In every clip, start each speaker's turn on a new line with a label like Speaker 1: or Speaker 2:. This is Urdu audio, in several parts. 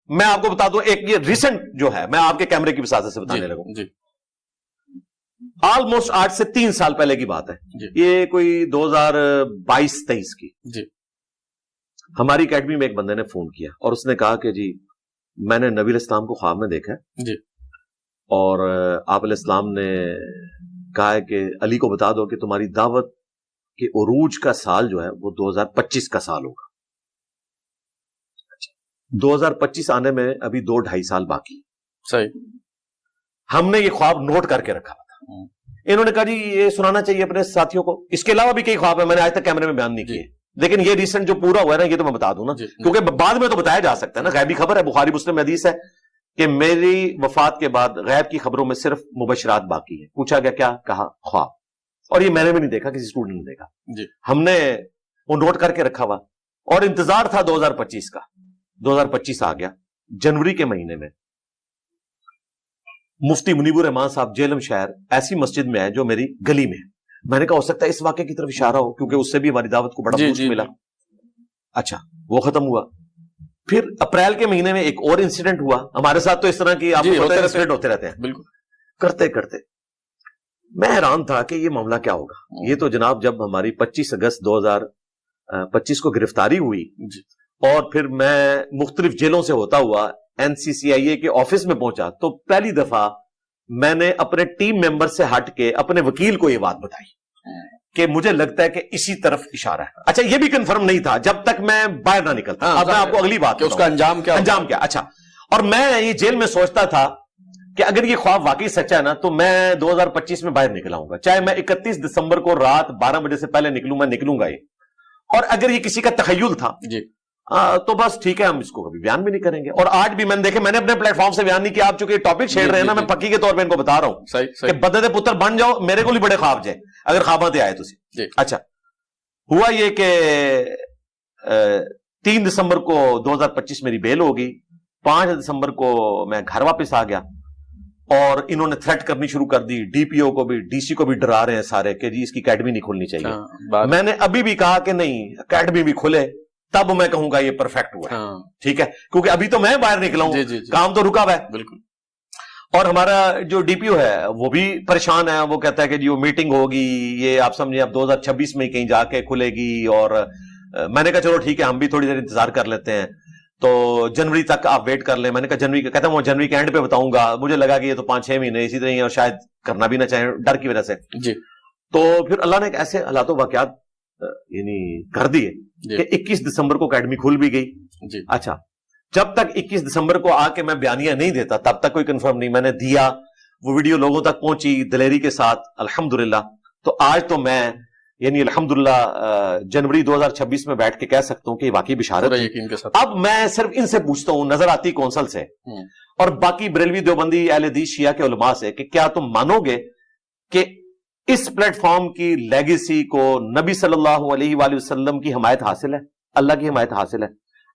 Speaker 1: میں آپ کو بتا دوں ایک یہ ریسنٹ جو ہے، میں آپ کے کیمرے کی وساطت سے بتانے لگوں
Speaker 2: جی
Speaker 1: آلموسٹ 8 سے 3 سال پہلے کی بات ہے
Speaker 2: جی
Speaker 1: یہ کوئی 2022-23 کی.
Speaker 2: جی
Speaker 1: ہماری اکیڈمی میں ایک بندے نے فون کیا اور اس نے کہا کہ جی میں نے نبی علیہ السلام کو خواب میں دیکھا ہے
Speaker 2: جی
Speaker 1: اور آپ علیہ السلام نے کہا ہے کہ علی کو بتا دو کہ تمہاری دعوت کے عروج کا سال جو ہے وہ 2025 کا سال ہوگا. 2025 آنے میں ابھی 2-2.5 سال باقی.
Speaker 2: صحیح.
Speaker 1: ہم نے یہ خواب نوٹ کر کے رکھا تھا. انہوں نے کہا جی یہ سنانا چاہیے اپنے ساتھیوں کو. اس کے علاوہ بھی کئی خواب ہیں، میں نے آج تک کیمرے میں بیان نہیں کیے، لیکن یہ ریسنٹ جو پورا ہوا ہے نا یہ تو میں بتا دوں نا، کیونکہ بعد میں تو بتایا جا سکتا ہے نا، غیبی خبر ہے. بخاری مسلم میں حدیث ہے کہ میری وفات کے بعد غیب کی خبروں میں صرف مبشرات باقی ہیں. پوچھا گیا کیا؟ کہا خواب. اور یہ میں نے بھی نہیں دیکھا، کسی اسٹوڈنٹ نے دیکھا. ہم نے وہ نوٹ کر کے رکھا ہوا اور انتظار تھا 2025 کا. 2025 آ گیا. جنوری کے مہینے میں مفتی منیب الرحمان صاحب جیلم شہر ایسی مسجد میں ہے جو میری گلی میں ہے. میں نے کہا ہو سکتا ہے اس واقعے کی طرف اشارہ ہو، کیونکہ اس سے بھی ہماری دعوت کو بڑا بوسٹ ملا. اچھا وہ ختم ہوا. پھر اپریل کے مہینے میں ایک اور انسیڈنٹ ہوا. ہمارے ساتھ تو اس طرح کی انسیڈنٹ ہوتے رہتے ہیں. بالکل. کرتے کرتے میں حیران تھا کہ یہ معاملہ کیا ہوگا. یہ تو جناب جب ہماری 25 اگست 2025 کو گرفتاری ہوئی اور پھر میں مختلف جیلوں سے ہوتا ہوا NCCIA کے آفس میں پہنچا تو پہلی دفعہ میں نے اپنے ٹیم ممبر سے ہٹ کے اپنے وکیل کو یہ بات بتائی کہ مجھے لگتا ہے کہ اسی طرف اشارہ ہے. اچھا یہ بھی کنفرم نہیں تھا جب تک میں باہر نہ نکلتا. اب میں آپ کو اگلی بات
Speaker 2: کہ اس کا انجام کیا.
Speaker 1: اچھا اور میں یہ جیل میں سوچتا تھا کہ اگر یہ خواب واقعی سچا ہے نا تو میں 2025 میں باہر نکل آؤں گا، چاہے میں 31 دسمبر کو رات 12 بجے سے پہلے نکلوں، میں نکلوں گا یہ. اور اگر یہ کسی کا تخیل تھا تو بس ٹھیک ہے، ہم اس کو کبھی بیان بھی نہیں کریں گے. اور آج بھی میں نے دیکھے، میں نے اپنے پلیٹ فارم سے بیان نہیں کیا. آپ چونکہ ٹاپک چھیڑ رہے ہیں نا، میں پکی کے طور پہ ان کو بتا رہا ہوں کہ بدے دے پتر بن جاؤ. میرے کو بھی بڑے خواب جائے اگر خوابات آئے تو. اچھا ہوا یہ کہ 3 دسمبر کو 2025 میری بیل ہو گئی. 5 دسمبر کو میں گھر واپس آ گیا اور انہوں نے تھریٹ کرنی شروع کر دی. DPO کو بھی DC کو بھی ڈرا رہے ہیں سارے کہ جی اس کی اکیڈمی نہیں کھولنی چاہیے. میں نے ابھی بھی کہا کہ نہیں، اکیڈمی بھی کھلے تب میں کہوں گا یہ پرفیکٹ ہوا ہے. ٹھیک ہے، کیونکہ ابھی تو میں باہر نکلا ہوں، کام تو رکا ہوا ہے. بالکل. اور ہمارا جو DPO ہے وہ بھی پریشان ہے. وہ کہتا ہے کہ جی وہ میٹنگ ہوگی، یہ آپ سمجھیں اب 2026 میں کہیں جا کے کھلے گی. اور میں نے کہا چلو ٹھیک ہے، ہم بھی تھوڑی دیر انتظار کر لیتے ہیں، تو جنوری تک آپ ویٹ کر لیں. میں نے کہا جنوری کا، کہتا ہوں جنوری کے اینڈ پہ بتاؤں گا. مجھے لگا کہ یہ تو 5-6 مہینے اسی طرح ہی، اور شاید کرنا بھی نہ چاہیں ڈر کی وجہ سے. تو پھر اللہ نے ایک ایسے حالات و واقعات یعنی کر دیے کہ 21 دسمبر کو اکیڈمی کھل بھی گئی. اچھا جب تک 21 دسمبر کو آ کے میں بیانیہ نہیں دیتا تب تک کوئی کنفرم نہیں. میں نے دیا، وہ ویڈیو لوگوں تک پہنچی دلیری کے ساتھ الحمدللہ. تو آج تو میں یعنی الحمدللہ جنوری 2026 میں بیٹھ کے کہہ سکتا ہوں کہ واقعی بشارت ہے. اب میں صرف ان سے پوچھتا ہوں، نظر آتی کونسل سے اور باقی بریلوی دیوبندی اہل حدیث شیعہ کے علماء سے، کہ کیا تم مانو گے کہ اس پلیٹ فارم کی لیگیسی کو نبی صلی اللہ علیہ وآلہ وسلم کی حمایت حاصل ہے، اللہ کی حمایت حاصل ہے؟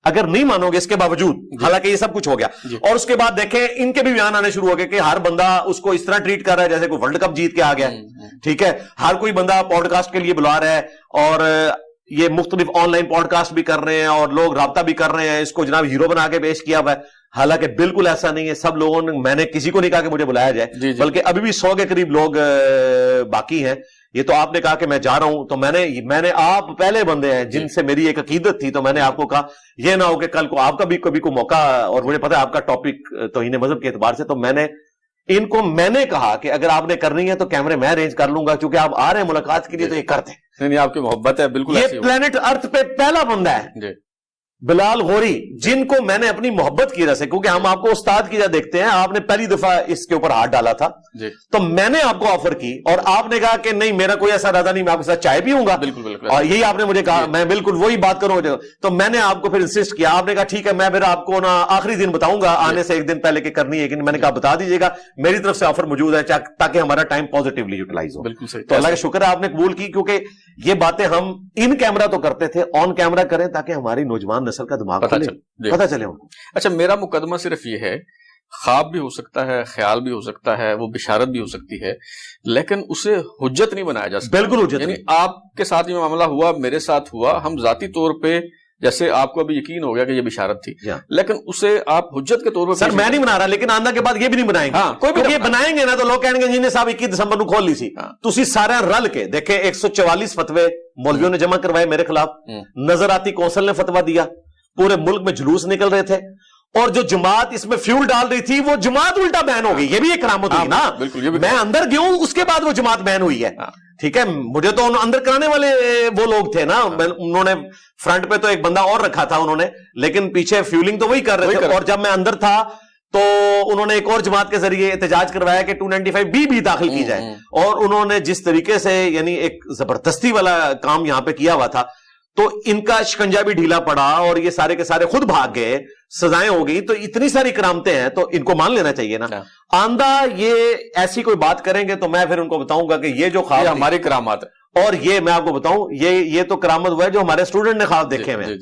Speaker 1: اگر نہیں مانو گے اس کے باوجود، حالانکہ یہ سب کچھ ہو گیا، اور اس کے بعد دیکھیں ان کے بھی بیان آنے شروع ہو گئے کہ ہر بندہ اس کو اس طرح ٹریٹ کر رہا ہے جیسے کوئی ورلڈ کپ جیت کے آ گیا. ٹھیک ہے، ہر کوئی بندہ پوڈ کاسٹ کے لیے بلا رہا ہے اور یہ مختلف آن لائن پوڈ کاسٹ بھی کر رہے ہیں اور لوگ رابطہ بھی کر رہے ہیں، اس کو جناب ہیرو بنا کے پیش کیا ہوا ہے. حالانکہ بالکل ایسا نہیں ہے. سب لوگوں نے، میں نے کسی کو نہیں کہا کہ مجھے بلایا جائے، بلکہ ابھی بھی 100 کے قریب لوگ باقی ہیں. یہ تو آپ نے کہا کہ میں جا رہا ہوں، تو میں نے آپ پہلے بندے ہیں جن سے میری ایک عقیدت تھی، تو میں نے آپ کو کہا یہ نہ ہو کہ کل کو آپ کا بھی کبھی کوئی موقع، اور مجھے پتا ہے آپ کا ٹاپک توہین مذہب کے اعتبار سے، تو میں نے کہا کہ اگر آپ نے کرنی ہے تو کیمرے میں ارینج کر لوں گا، کیونکہ آپ آ رہے ہیں ملاقات کے لیے تو یہ کرتے ہیں.
Speaker 2: نہیں، آپ کی محبت ہے بالکل.
Speaker 1: یہ پلانٹ ارتھ پہ پہلا بندہ ہے بلال غوری جن کو میں نے اپنی محبت کی وجہ سے، کیونکہ ہم آپ کو استاد کی جگہ دیکھتے ہیں، آپ نے پہلی دفعہ اس کے اوپر ہاتھ ڈالا تھا تو میں نے آپ کو آفر کی اور آپ نے کہا کہ نہیں میرا کوئی ایسا ارادہ نہیں، میں آپ کے ساتھ چائے پیوں گا. بالکل. اور یہی آپ نے مجھے کہا میں بالکل وہی بات کروں. تو میں نے آپ کو پھر انسسٹ کیا، آپ نے کہا ٹھیک ہے میں پھر آپ کو نا آخری دن بتاؤں گا، آنے سے ایک دن پہلے کہ کرنی ہے کہ میں نے کہا بتا دیجیے گا، میری طرف سے آفر موجود ہے تاکہ ہمارا ٹائم پازیٹیولی یوٹیلائز ہو. بالکل صحیح. تو اللہ کا شکر ہے آپ نے قبول کی، کیونکہ یہ باتیں ہم ان کیمرہ تو کرتے تھے، آن کیمرہ کریں تاکہ ہماری نوجوان نسل کا دماغ پتہ چلے ان کو.
Speaker 2: اچھا میرا مقدمہ صرف یہ ہے، خواب بھی ہو سکتا ہے، خیال بھی ہو سکتا ہے، وہ بشارت بھی ہو سکتی ہے، لیکن اسے حجت نہیں بنایا جا سکتا.
Speaker 1: بالکل حجت.
Speaker 2: یعنی آپ کے ساتھ یہ معاملہ ہوا، میرے ساتھ ہوا، ہم ذاتی طور پہ جیسے آپ کو ابھی یقین ہو گیا کہ یہ بشارت تھی،
Speaker 1: Yeah.
Speaker 2: لیکن اسے آپ حجت کے طور پر
Speaker 1: سر میں نہیں بنا رہا، لیکن آندہ کے بعد یہ بھی نہیں بنائیں گے.
Speaker 2: ہاں، کوئی بھی
Speaker 1: یہ بنائیں گے نا تو لوگ کہیں گے جی نے صاحب 21 دسمبر کو کھول لی سی.
Speaker 2: ہاں.
Speaker 1: تسی سارے رل کے دیکھیں 144 فتوے مولویوں نے جمع کروائے میرے خلاف، نظر آتی کونسل نے فتویٰ دیا، پورے ملک میں جلوس نکل رہے تھے، اور جو جماعت اس میں فیول ڈال رہی تھی وہ جماعت الٹا بین ہو گئی. یہ بھی ایک کرامت ہوئی نا.
Speaker 2: بالکل، یہ بھی
Speaker 1: میں اندر گیا ہوں، اس کے بعد وہ جماعت بین ہوئی ہے. ٹھیک ہے، مجھے تو اندر کرانے والے وہ لوگ تھے نا، انہوں نے فرنٹ پہ تو ایک بندہ اور رکھا تھا انہوں نے، لیکن پیچھے فیولنگ تو وہی کر رہے تھے. اور جب میں اندر تھا تو انہوں نے ایک اور جماعت کے ذریعے احتجاج کروایا کہ 295 بھی داخل کی جائے، اور انہوں نے جس طریقے سے یعنی ایک زبردستی والا کام یہاں پہ کیا ہوا تھا، تو ان کا شکنجا بھی ڈھیلا پڑا اور یہ سارے کے سارے خود بھاگ گئے، سزائیں ہو گئی. تو اتنی ساری کرامتیں ہیں تو ان کو مان لینا چاہیے نا. آندہ یہ ایسی کوئی بات کریں گے تو میں پھر ان کو بتاؤں گا کہ یہ جو خواب
Speaker 2: ہماری کرامات ہے،
Speaker 1: اور یہ میں آپ کو بتاؤں یہ تو کرامت ہوا ہے جو ہمارے اسٹوڈنٹ نے خواب دیکھے ہوئے،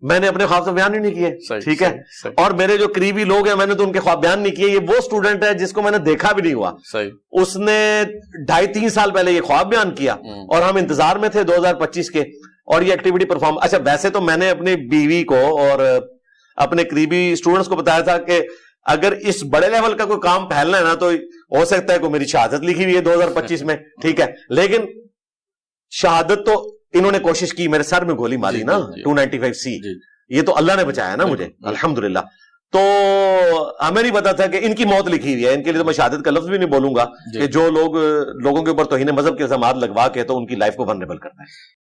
Speaker 1: میں نے اپنے خواب سے بیان ہی نہیں کیے. ٹھیک ہے، اور میرے جو قریبی لوگ ہیں میں نے تو ان کے خواب بیان نہیں کیے. یہ وہ اسٹوڈنٹ ہے جس کو میں نے دیکھا بھی نہیں ہوا، اس نے 2.5-3 سال پہلے یہ خواب بیان کیا، اور ہم انتظار میں تھے 2025 کے، اور یہ ایکٹیویٹی پرفارم. اچھا ویسے تو میں نے اپنی بیوی کو اور اپنے قریبی اسٹوڈنٹس کو بتایا تھا کہ اگر اس بڑے لیول کا کوئی کام پھیلنا ہے نا تو ہو سکتا ہے کوئی میری شہادت لکھی ہوئی ہے 2025 میں. ٹھیک ہے، لیکن شہادت تو انہوں نے کوشش کی، میرے سر میں گولی ماری نا 295C. یہ تو اللہ نے بچایا نا مجھے الحمدللہ. تو ہمیں نہیں پتا تھا کہ ان کی موت لکھی ہوئی ہے. ان کے لیے تو میں شہادت کا لفظ بھی نہیں بولوں گا کہ جو لوگوں کے اوپر توہین مذہب کے الزامات لگوا کے تو ان کی لائف کو ورنیبل کرنا ہے.